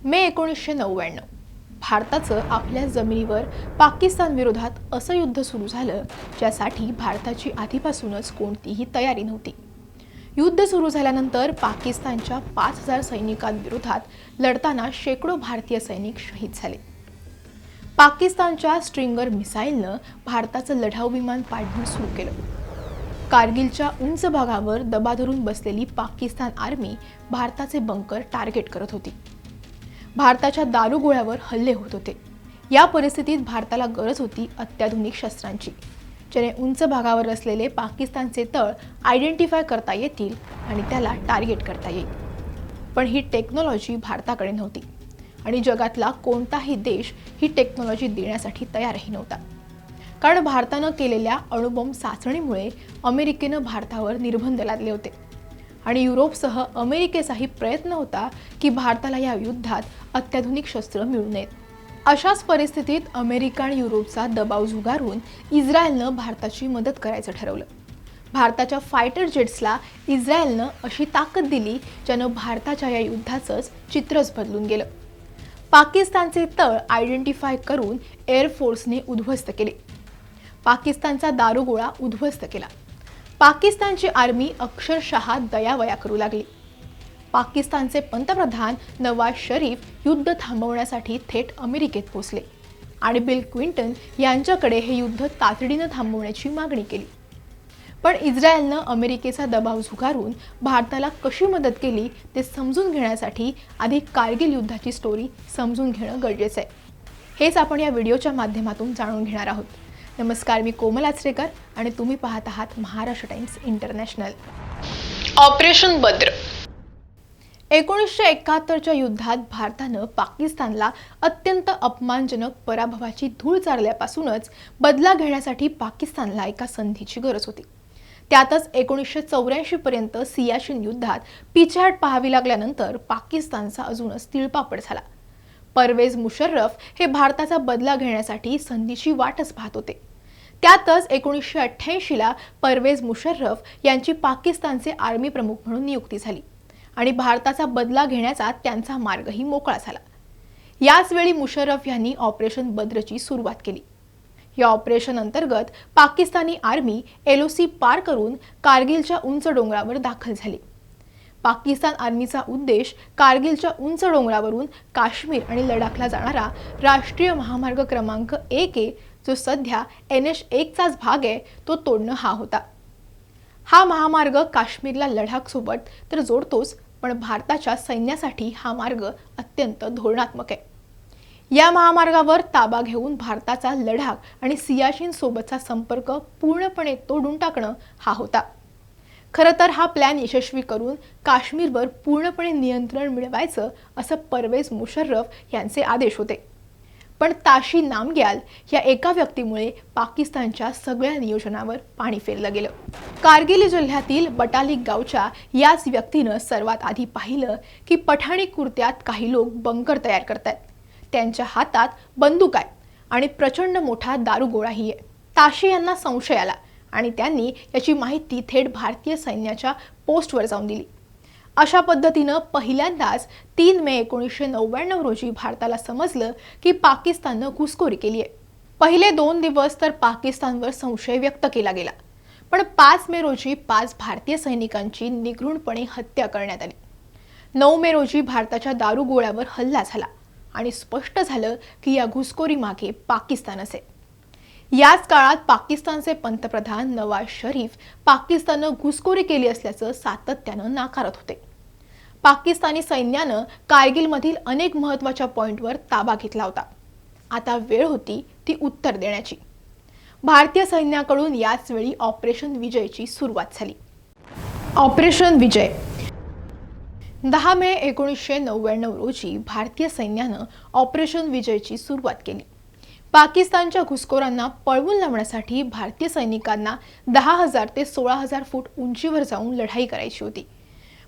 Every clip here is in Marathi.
मे 1999 भारताचं आपल्या जमिनीवर पाकिस्तान विरोधात असं युद्ध सुरू झालं ज्यासाठी भारताची आधीपासूनच कोणतीही तयारी नव्हती। युद्ध सुरू झाल्यानंतर पाकिस्तानच्या 5000 सैनिकांविरोधात लढताना शेकडो भारतीय सैनिक शहीद झाले। पाकिस्तानच्या स्ट्रिंगर मिसाईलनं भारताचं लढाऊ विमान पाडणं सुरू केलं। कारगिलच्या उंच भागावर दबा धरून बसलेली पाकिस्तान आर्मी भारताचे बंकर टार्गेट करत होती। भारताच्या दारुगोळ्यावर हल्ले होत होते। या परिस्थितीत भारताला गरज होती अत्याधुनिक शस्त्रांची, ज्याने उंच भागावर असलेले पाकिस्तानचे तळ आयडेंटिफाय करता येतील आणि त्याला टार्गेट करता येईल। पण ही टेक्नॉलॉजी भारताकडे नव्हती आणि जगातला कोणताही देश ही टेक्नॉलॉजी देण्यासाठी तयारही नव्हता। कारण भारतानं केलेल्या अणुबॉम्ब चाचणीमुळे अमेरिकेनं भारतावर निर्बंध लादले होते आणि युरोपसह अमेरिकेचाही प्रयत्न होता की भारताला या युद्धात अत्याधुनिक शस्त्र मिळू नयेत। अशाच परिस्थितीत अमेरिका आणि युरोपचा दबाव झुगारून इस्रायलनं भारताची मदत करायचं ठरवलं। भारताच्या फायटर जेट्सला इस्रायलनं अशी ताकद दिली ज्यानं भारताच्या या युद्धाचंच चित्रच बदलून गेलं। पाकिस्तानचे तळ आयडेंटिफाय करून एअरफोर्सने उद्ध्वस्त केले। पाकिस्तानचा दारुगोळा उद्ध्वस्त केला। पाकिस्तानची आर्मी अक्षरशः दयावया करू लागली। पाकिस्तानचे पंतप्रधान नवाज शरीफ युद्ध थांबवण्यासाठी थेट अमेरिकेत पोहोचले आणि बिल क्लिंटन यांच्याकडे हे युद्ध तातडीनं थांबवण्याची मागणी केली। पण इस्रायलनं अमेरिकेचा दबाव झुगारून भारताला कशी मदत केली ते समजून घेण्यासाठी आधी कारगिल युद्धाची स्टोरी समजून घेणं गरजेचं आहे। हेच आपण या व्हिडिओच्या माध्यमातून जाणून घेणार आहोत। नमस्कार, मी कोमल आचरेकर आणि तुम्ही पाहत आहात Maharashtra Times International. Operation Badr 1971च्या युद्धात भारतानं पाकिस्तानला अत्यंत अपमानजनक पराभवाची धूळ चारल्यापासूनच बदला घेण्यासाठी पाकिस्तानला एका संधीची गरज होती। त्यातच 1984 पर्यंत सियाचिन युद्धात पिछाड पाहावी लागल्यानंतर पाकिस्तानचा अजूनच तिळपापड झाला। परवेज मुशर्रफ हे भारताचा बदला घेण्यासाठी संधीची वाटच पाहत होते। त्यातच 1988ला परवेज मुशर्रफ यांची पाकिस्तानचे आर्मी प्रमुख म्हणून नियुक्ती झाली आणि भारताचा बदला घेण्याचा त्यांचा मार्गही मोकळा झाला। याच वेळी मुशर्रफ यांनी ऑपरेशन बद्रची सुरुवात केली। या ऑपरेशन अंतर्गत पाकिस्तानी आर्मी LOC पार करून कारगिलच्या उंच डोंगरावर दाखल झाली। पाकिस्तान आर्मीचा उद्देश कारगिलच्या उंच डोंगरावरून काश्मीर आणि लडाखला जाणारा राष्ट्रीय महामार्ग क्रमांक 1A, जो सध्या NH1चाच भाग आहे, तो तोडणं हा होता। हा महामार्ग काश्मीरला लडाख सोबत तर जोडतोच, पण भारताच्या सैन्यासाठी हा मार्ग अत्यंत धोरणात्मक आहे। या महामार्गावर ताबा घेऊन भारताचा लडाख आणि सियाचिन सोबतचा संपर्क पूर्णपणे तोडून टाकणं हा होता। खरं तर हा प्लॅन यशस्वी करून काश्मीरवर पूर्णपणे नियंत्रण मिळवायचं असं परवेज मुशर्रफ यांचे आदेश होते। पण ताशी नामग्याल या एका व्यक्तीमुळे पाकिस्तानच्या सगळ्या नियोजनावर पाणी फेरलं गेलं। कारगिल जिल्ह्यातील बटालिक गावच्या याच व्यक्तीनं सर्वात आधी पाहिलं की पठाणी कुर्त्यात काही लोक बंकर तयार करतायत। त्यांच्या हातात बंदूक आहे आणि प्रचंड मोठा दारुगोळाही आहे। ताशी यांना संशय आला आणि त्यांनी याची माहिती थेट भारतीय सैन्याच्या पोस्टवर जाऊन दिली। अशा पद्धतीनं पहिल्यांदाच 3 मे 1999 रोजी भारताला समजलं की पाकिस्ताननं घुसखोरी केली आहे। पहिले 2 दिवस तर पाकिस्तानवर संशय व्यक्त केला गेला, पण 5 मे रोजी 5 भारतीय सैनिकांची निघृणपणे हत्या करण्यात आली। 9 मे रोजी भारताच्या दारुगोळ्यावर हल्ला झाला आणि स्पष्ट झालं की या घुसखोरीमागे पाकिस्तानच आहे। याच काळात पाकिस्तानचे पंतप्रधान नवाज शरीफ पाकिस्ताननं घुसखोरी केली असल्याचं सातत्यानं नाकारत होते। पाकिस्तानी सैन्यानं कारगिलमधील अनेक महत्त्वाच्या पॉइंटवर ताबा घेतला होता। आता वेळ होती ती उत्तर देण्याची। भारतीय सैन्याकडून याच वेळी ऑपरेशन विजयची सुरुवात झाली। ऑपरेशन विजय 10 मे 1999 रोजी भारतीय सैन्यानं ऑपरेशन विजयची सुरुवात केली। पाकिस्तानच्या घुसखोरांना पळवून लावण्यासाठी भारतीय सैनिकांना 10,000 ते 16,000 फूट उंचीवर जाऊन लढाई करायची होती।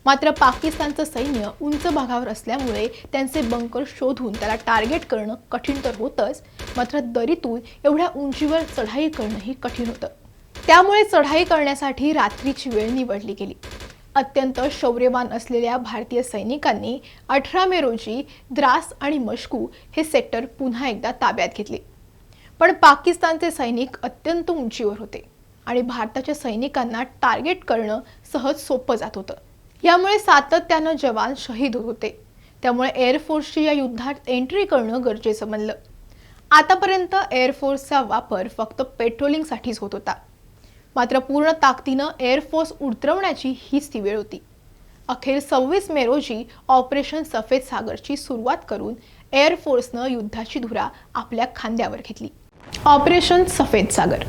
मात्र पाकिस्तानचं सैन्य उंच भागावर असल्यामुळे त्यांचे बंकर शोधून त्याला टार्गेट करणं कठीण तर होतंच, मात्र दरीतून एवढ्या उंचीवर चढाई करणंही कठीण होतं। त्यामुळे चढाई करण्यासाठी रात्रीची वेळ निवडली गेली। अत्यंत शौर्यवान असलेल्या भारतीय सैनिकांनी 18 मे रोजी द्रास आणि मश्कू हे सेक्टर पुन्हा एकदा ताब्यात घेतले. पण पाकिस्तानचे सैनिक अत्यंत उंचीवर होते आणि भारताच्या सैनिकांना टार्गेट करणं सहज सोपं जात होतं. यामुळे सातत्यानं जवान शहीद होत होते. त्यामुळे एअरफोर्सची या युद्धात एंट्री करणं गरजेचं बनलं. आतापर्यंत एअरफोर्सचा वापर फक्त पेट्रोलिंगसाठीच होत होता. मात्र पूर्ण ताकदीनं एअरफोर्स उतरवण्याची हीच ती वेळ होती. अखेर 26 मे रोजी ऑपरेशन सफेद सागरची सुरुवात करून एअरफोर्सनं युद्धाची धुरा आपल्या खांद्यावर घेतली. ऑपरेशन सफेद सागर.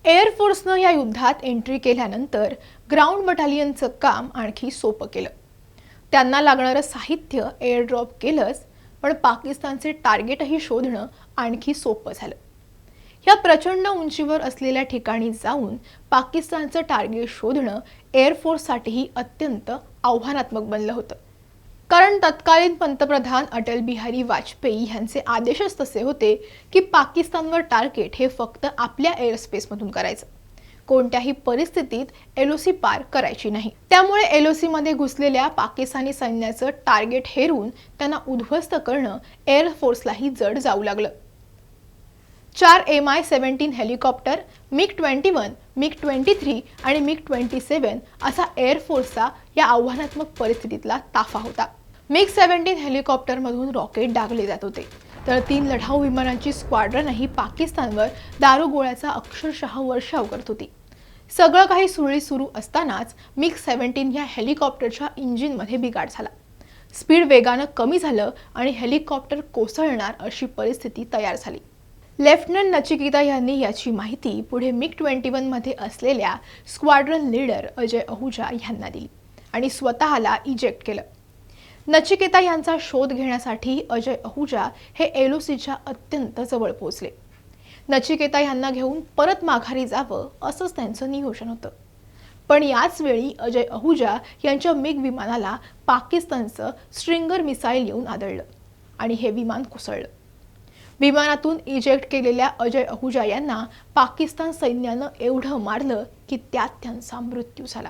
एअरफोर्सनं या युद्धात एंट्री केल्यानंतर ग्राउंड बटालियनचं काम आणखी सोपं केलं. त्यांना लागणारं साहित्य एअरड्रॉप केलंच, पण पाकिस्तानचे टार्गेटही शोधणं आणखी सोपं झालं. या प्रचंड उंचीवर असलेल्या ठिकाणी जाऊन पाकिस्तानचं टार्गेट शोधणं एअरफोर्ससाठीही अत्यंत आव्हानात्मक बनलं होतं. कारण तत्कालीन पंतप्रधान अटल बिहारी वाजपेयी यांचे आदेशच तसे होते की पाकिस्तानवर टार्गेट हे फक्त आपल्या एअरस्पेसमधून करायचं. कोणत्याही परिस्थितीत एलओसी पार करायची नाही. त्यामुळे एलओसी मध्ये घुसलेल्या पाकिस्तानी सैन्याचं टार्गेट हेरून त्यांना उद्ध्वस्त करणं एअरफोर्सलाही जड जाऊ लागलं. 4 MI-17 हेलिकॉप्टर, MiG-21, MiG-23 आणि MiG-27 असा एअरफोर्सचा या आव्हानात्मक परिस्थितीतला ताफा होता. MiG-17 हेलिकॉप्टरमधून रॉकेट डागले जात होते, तर 3 लढाऊ विमानांची स्क्वाड्रनही पाकिस्तानवर दारुगोळ्याचा अक्षरशः वर्षाव करत होती. सगळं काही सुरळीत सुरू असतानाच MiG-17 या हेलिकॉप्टरच्या इंजिनमध्ये बिघाड झाला. स्पीड वेगानं कमी झालं आणि हेलिकॉप्टर कोसळणार अशी परिस्थिती तयार झाली. लेफ्टनंट नचिकेता यांनी याची माहिती पुढे MiG-21 मध्ये असलेल्या स्क्वाड्रन लीडर अजय अहुजा यांना दिली आणि स्वतःला इजेक्ट केलं. नचिकेता यांचा शोध घेण्यासाठी अजय अहुजा हे एलओसीच्या अत्यंत जवळ पोहोचले. नचिकेता यांना घेऊन परत माघारी जावं असंच त्यांचं नियोजन होतं. पण याच वेळी अजय अहुजा यांच्या मिग विमानाला पाकिस्तानचं स्ट्रिंगर मिसाईल येऊन आदळलं आणि हे विमान कोसळलं. विमानातून इजेक्ट केलेल्या अजय अहुजा यांना पाकिस्तान सैन्यानं एवढं मारलं की त्यात त्यांचा मृत्यू झाला.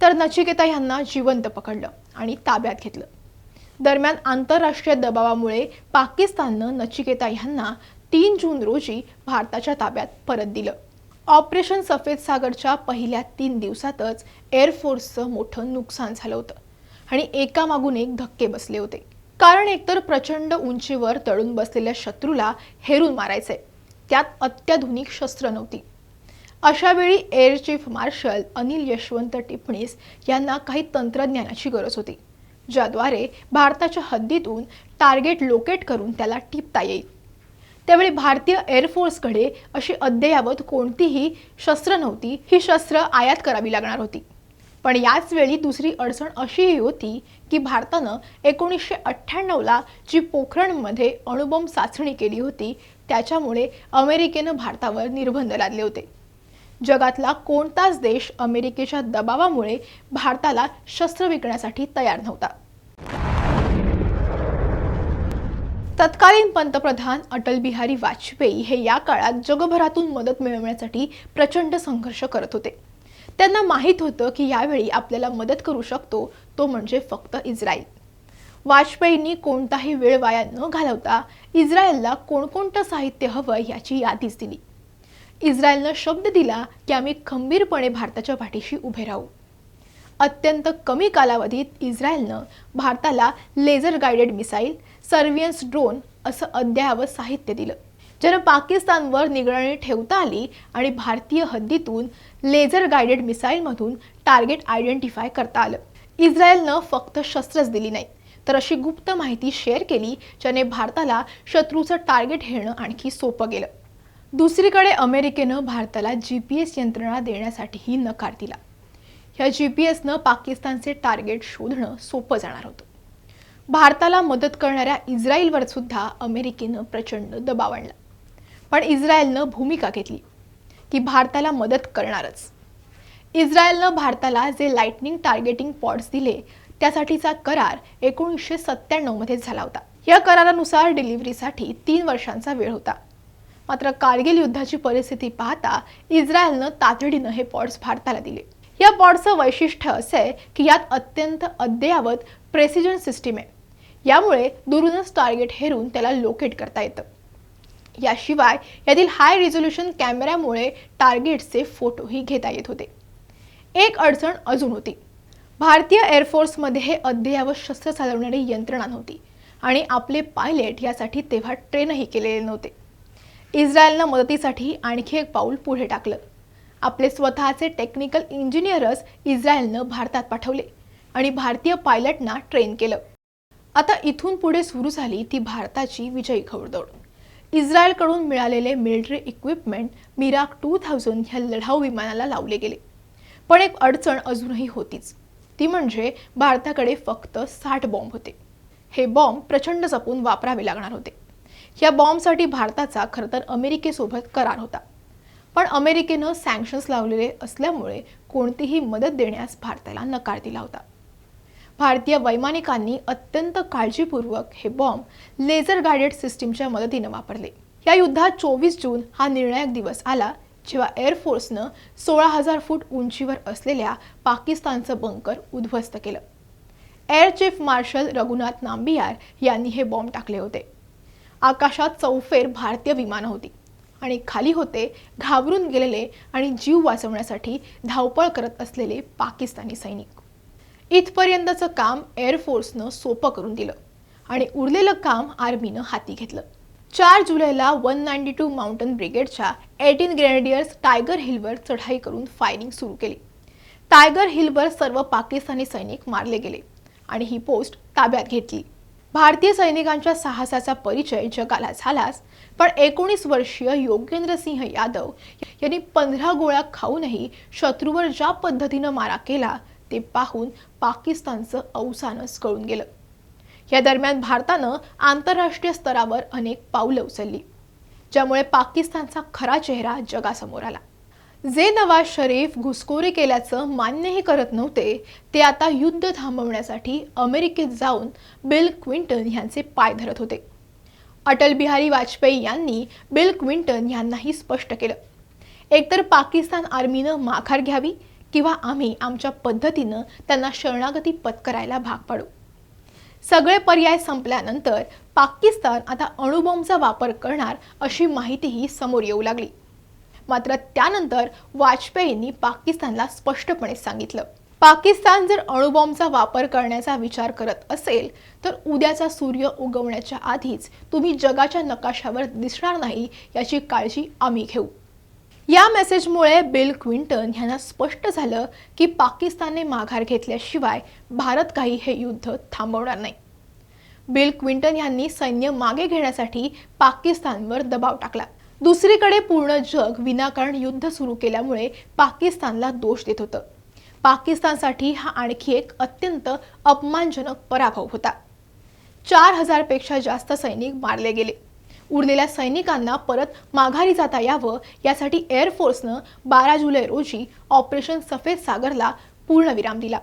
तर नचिकेता यांना जिवंत पकडलं आणि ताब्यात घेतलं. दरम्यान आंतरराष्ट्रीय दबावामुळे पाकिस्ताननं नचिकेता यांना 3 जून रोजी भारताच्या ताब्यात परत दिलं. ऑपरेशन सफेद सागरच्या पहिल्या 3 दिवसातच एअरफोर्सचं मोठं नुकसान झालं होतं आणि एकामागून एक धक्के बसले होते. कारण एकतर प्रचंड उंचीवर तळून बसलेल्या शत्रूला हेरून मारायचे, त्यात अत्याधुनिक शस्त्र नव्हती. अशा वेळी air chief marshal Anil Yashwant Tipnis यांना काही तंत्रज्ञानाची गरज होती, ज्याद्वारे भारताच्या हद्दीतून टार्गेट लोकेट करून त्याला टिपता येईल. त्यावेळी भारतीय एअरफोर्सकडे अशी अद्ययावत कोणतीही शस्त्र नव्हती. ही शस्त्र आयात करावी लागणार होती. पण याच वेळी दुसरी अडचण अशीही होती की भारतानं 1998ला जी पोखरणमध्ये अणुबॉम्ब चाचणी केली होती, त्याच्यामुळे अमेरिकेनं भारतावर निर्बंध लादले होते. जगातला कोणताच देश अमेरिकेच्या दबावामुळे भारताला शस्त्र विकण्यासाठी तयार नव्हता. तत्कालीन पंतप्रधान अटल बिहारी वाजपेयी हे या काळात जगभरातून मदत मिळवण्यासाठी प्रचंड संघर्ष करत होते. त्यांना माहीत होतं की यावेळी आपल्याला मदत करू शकतो तो म्हणजे फक्त इस्रायल. वाजपेयींनी कोणताही वेळ वाया न घालवता इस्रायलला कोणकोणतं साहित्य हवं याची यादीच दिली. इस्रायलनं शब्द दिला की आम्ही खंबीरपणे भारताच्या पाठीशी उभे राहू. अत्यंत कमी कालावधीत इस्रायलनं भारताला laser guided missile, surveillance drone असं अद्ययावत साहित्य दिलं, ज्यानं पाकिस्तानवर निगराणी ठेवता आली आणि भारतीय हद्दीतून लेझर गाइडेड मिसाईलमधून टार्गेट आयडेंटिफाय करता आलं. इस्रायलनं फक्त शस्त्रच दिली नाही, तर अशी गुप्त माहिती शेअर केली ज्याने भारताला शत्रूचं टार्गेट हेरणं आणखी सोपं गेलं. दुसरीकडे अमेरिकेनं भारताला GPS यंत्रणा देण्यासाठीही नकार दिला. ह्या GPSनं पाकिस्तानचे टार्गेट शोधणं सोपं जाणार होतं. भारताला मदत करणाऱ्या इस्रायलवर सुद्धा अमेरिकेनं प्रचंड दबाव आणला. पण इस्रायलनं भूमिका घेतली की भारताला मदत करणारच. इस्रायलनं भारताला जे लाइटनिंग टार्गेटिंग पॉड्स दिले त्यासाठीचा करार 1997 मध्ये झाला होता. या करारानुसार डिलिव्हरीसाठी 3 वर्षांचा वेळ होता. मात्र कारगिल युद्धाची परिस्थिती पाहता इस्रायलनं तातडीनं हे पॉड्स भारताला दिले. या पॉडचं वैशिष्ट्य असे आहे की यात अत्यंत अद्ययावत प्रेसिजन सिस्टीम आहे। यामुळे दुरूनच टार्गेट हेरून त्याला लोकेट करता येतं। याशिवाय यातील हाय रिझोल्यूशन कॅमेऱ्यामुळे टार्गेटचे फोटोही घेता येत होते। एक अडचण अजून होती, भारतीय एअरफोर्समध्ये हे अद्ययावत शस्त्र चालवणारी यंत्रणा नव्हती आणि आपले पायलट यासाठी तेव्हा ट्रेनही केलेले नव्हते। इस्रायलनं मदतीसाठी आणखी एक पाऊल पुढे टाकलं। आपले स्वतःचे टेक्निकल इंजिनियर्स इस्रायलनं भारतात पाठवले आणि भारतीय पायलटना ट्रेन केलं। आता इथून पुढे सुरू झाली ती भारताची विजयी घोडदौड। इस्रायलकडून मिळालेले मिलिटरी इक्विपमेंट मिराग 2000 ह्या लढाऊ विमानाला लावले गेले। पण एक अडचण अजूनही होतीच, ती म्हणजे भारताकडे फक्त 60 बॉम्ब होते। हे बॉम्ब प्रचंड जपून वापरावे लागणार होते। या बॉम्बसाठी भारताचा खरं तर अमेरिकेसोबत करार होता, पण अमेरिकेनं सँक्शन्स लावलेले असल्यामुळे कोणतीही मदत देण्यास भारताला नकार दिला होता। भारतीय वैमानिकांनी अत्यंत काळजीपूर्वक हे बॉम्ब लेझर गाइडेड सिस्टीमच्या मदतीने वापरले। या युद्धात 24 जून हा निर्णायक दिवस आला जेव्हा एअरफोर्सनं 16,000 फूट उंचीवर असलेल्या पाकिस्तानचं बंकर उद्ध्वस्त केलं। Air chief marshal Raghunath Nambiar यांनी हे बॉम्ब टाकले होते। आकाशात चौफेर भारतीय विमानं होती आणि खाली होते घाबरून गेलेले आणि जीव वाचवण्यासाठी धावपळ करत असलेले पाकिस्तानी सैनिक। इथपर्यंतचं काम एअरफोर्सनं सोपं करून दिलं आणि उरलेलं काम आर्मीनं हाती घेतलं। 4 जुलैला 192 माउंटन ब्रिगेडच्या 18 ग्रेनेडियर्स टायगर हिलवर चढाई करून फायरिंग सुरू केली। टायगर हिलवर सर्व पाकिस्तानी सैनिक मारले गेले आणि ही पोस्ट ताब्यात घेतली। भारतीय सैनिकांच्या साहसाचा परिचय जगाला झालाच, पण 19 वर्षीय योगेंद्र सिंह यादव यांनी 15 गोळ्या खाऊनही शत्रूवर ज्या पद्धतीनं मारा केला ते पाहून पाकिस्तानचं अवसानच कळून गेलं। या दरम्यान भारतानं आंतरराष्ट्रीय स्तरावर अनेक पावलं उचलली, ज्यामुळे पाकिस्तानचा खरा चेहरा जगासमोर आला। जे नवाज शरीफ घुसखोरी केल्याचं मान्यही करत नव्हते, ते आता युद्ध थांबवण्यासाठी अमेरिकेत जाऊन बिल क्लिंटन यांचे पाय धरत होते। अटल बिहारी वाजपेयी यांनी बिल क्लिंटन यांनाही स्पष्ट केलं, एकतर पाकिस्तान आर्मीनं माघार घ्यावी किंवा आम्ही आमच्या पद्धतीनं त्यांना शरणागती पत्करायला भाग पाडू। सगळे पर्याय संपल्यानंतर पाकिस्तान आता अणुबॉम्बचा वापर करणार अशी माहितीही समोर येऊ लागली। मात्र त्यानंतर वाजपेयींनी पाकिस्तानला स्पष्टपणे सांगितलं, पाकिस्तान जर अणुबॉम्बचा वापर करण्याचा विचार करत असेल तर उद्याचा सूर्य उगवण्याच्या आधीच तुम्ही जगाच्या नकाशावर दिसणार नाही याची काळजी आम्ही घेऊ। या मेसेजमुळे बिल क्लिंटन यांना स्पष्ट झालं की पाकिस्तानने माघार घेतल्याशिवाय भारत काही हे युद्ध थांबवणार नाही। बिल क्लिंटन यांनी सैन्य मागे घेण्यासाठी पाकिस्तानवर दबाव टाकला। दुसरीकडे पूर्ण जग विनाकारण युद्ध सुरू केल्यामुळे पाकिस्तानला दोष देत होतं। पाकिस्तानसाठी हा आणखी एक अत्यंत अपमानजनक पराभव होता। 4000 पेक्षा जास्त सैनिक मारले गेले। उरलेल्या सैनिकांना परत माघारी जाता यावं यासाठी एअरफोर्सनं 12 जुलै रोजी ऑपरेशन सफेद सागरला पूर्णविराम दिला।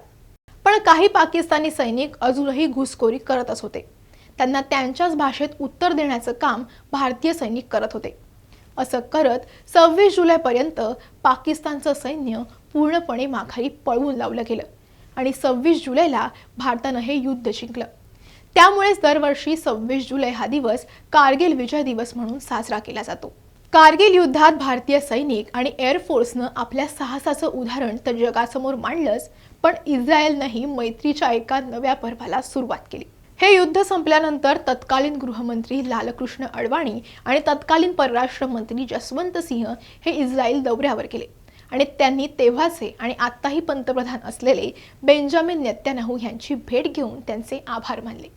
पण काही पाकिस्तानी सैनिक अजूनही घुसखोरी करतच होते। त्यांना त्यांच्याच भाषेत उत्तर देण्याचं काम भारतीय सैनिक करत होते। असं करत 26 जुलैपर्यंत पाकिस्तानचं सैन्य पूर्णपणे माघारी पळवून लावलं गेलं आणि 26 जुलैला भारतानं हे युद्ध जिंकलं। त्यामुळेच दरवर्षी 26 जुलै हा दिवस कारगिल विजय दिवस म्हणून साजरा केला जातो। कारगिल युद्धात भारतीय सैनिक आणि एअरफोर्सनं आपल्या साहसाचं उदाहरण तर जगासमोर मांडलंच, पण इस्रायलनंही मैत्रीच्या एका नव्या पर्वाला सुरुवात केली। हे युद्ध संपल्यानंतर तत्कालीन गृहमंत्री लालकृष्ण अडवाणी आणि तत्कालीन परराष्ट्र मंत्री जसवंत सिंह हे इस्रायल दौऱ्यावर गेले आणि त्यांनी तेव्हाचे आणि आत्ताही पंतप्रधान असलेले बेंजामिन नेतन्याहू यांची भेट घेऊन त्यांचे आभार मानले।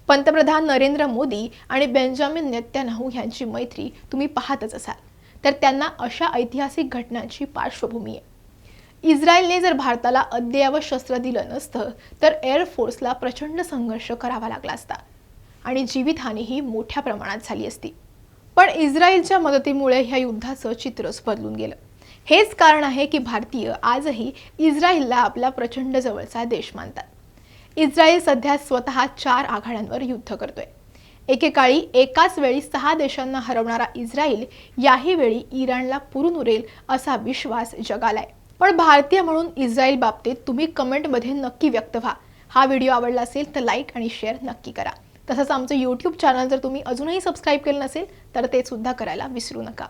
पंतप्रधान नरेंद्र मोदी आणि बेंजामिन नेतन्याहू यांची मैत्री तुम्ही पाहतच असाल, तर त्यांना अशा ऐतिहासिक घटनांची पार्श्वभूमी आहे। इस्रायलने जर भारताला अद्ययावत शस्त्र दिलं नसतं तर एअरफोर्सला प्रचंड संघर्ष करावा लागला असता आणि जीवितहानीही मोठ्या प्रमाणात झाली असती। पण इस्रायलच्या मदतीमुळे ह्या युद्धाचं चित्रच बदलून गेलं। हेच कारण आहे की भारतीय आजही इस्रायलला आपला प्रचंड जवळचा देश मानतात। इस्रायल सध्या स्वतः 4 आघाड्यांवर युद्ध करतोय। एकेकाळी एकाच वेळी 6 देशांना हरवणारा इस्रायल याही वेळी इराणला पुरून उरेल असा विश्वास जगाला आहे। पण भारतीय म्हणून इस्रायल बाबतीत तुम्ही कमेंटमध्ये नक्की व्यक्त व्हा. हा व्हिडिओ आवडला असेल तर लाईक आणि शेअर नक्की करा. तसंच आमचं YouTube चॅनल जर तुम्ही अजूनही सबस्क्राईब केलं नसेल तर ते सुद्धा करायला विसरू नका.